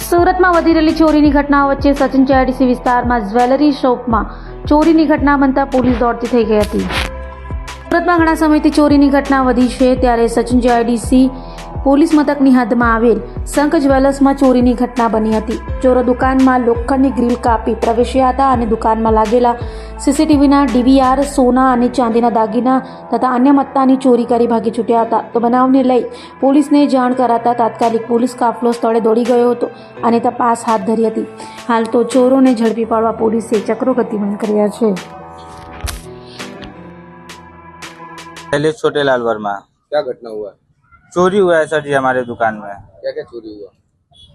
સુરતમાં વધી રહેલી ચોરીની ઘટનાઓ વચ્ચે સચિન જીઆઈડીસી વિસ્તારમાં જ્વેલરી શોપમાં ચોરીની ઘટના બનતા પોલીસ દોડતી થઈ ગઈ હતી. સુરતમાં ઘણા સમયથી ચોરીની ઘટના વધી છે, ત્યારે સચિન જીઆઈડીસી પોલીસ મથકની હદમાં આવેલ શંખ જ્વેલર્સમાં ચોરીની ઘટના બની હતી. ચોરો દુકાનમાં લોખંડની ગ્રીલ કાપી પ્રવેશ્યા હતા અને દુકાનમાં લાગેલા સીસીટીવીના ડીવીઆર, સોના અને ચાંદીના દાગીના તથા અન્ય મત્તાની ચોરી કરી ભાગી છૂટ્યા હતા. તો બનાવને લઈ પોલીસને જાણ કરાતા તાત્કાલિક પોલીસ કાફલો સ્થળે દોડી ગયો હતો અને તપાસ હાથ ધરી હતી. હાલ તો ચોરોને ઝડપી પાડવા પોલીસે ચક્રો ગતિમાન કર્યા છે. पहले छोटे लाल वर्मा। क्या घटना हुआ? चोरी हुआ है सर जी हमारे दुकान में। क्या क्या चोरी हुआ?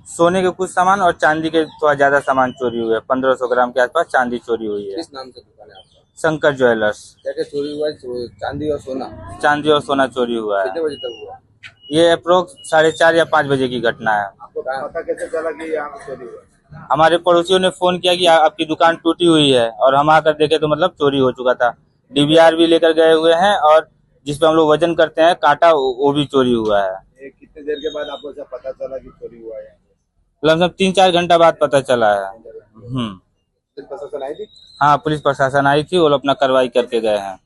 सोने के कुछ सामान और चांदी के थोड़ा ज्यादा सामान चोरी हुए। 1500 ग्राम के आसपास चांदी चोरी हुई है। किस नाम से दुकान है आपका? शंकर ज्वेलर्स। क्या क्या चोरी हुआ है? चांदी और सोना? चांदी और सोना चोरी हुआ है। कितने बजे तक हुआ? ये अप्रोक्स 4:30 या 5 बजे की घटना है। आपको पता कैसे चला कि यहाँ पे चोरी हुआ? हमारे पड़ोसियों ने फोन किया कि आपकी दुकान टूटी हुई है और हम आकर देखे तो मतलब चोरी हो चुका था। डीवीआर भी लेकर गए हुए हैं और जिसपे हम लोग वजन करते हैं कांटा, वो भी चोरी हुआ है। कितने देर के बाद आपको ऐसा पता चला कि चोरी हुआ है? लगभग 3-4 घंटा बाद पता चला है। पुलिस प्रशासन आई थी? हाँ, पुलिस प्रशासन आई थी, वो लोग अपना कार्रवाई करके गए हैं।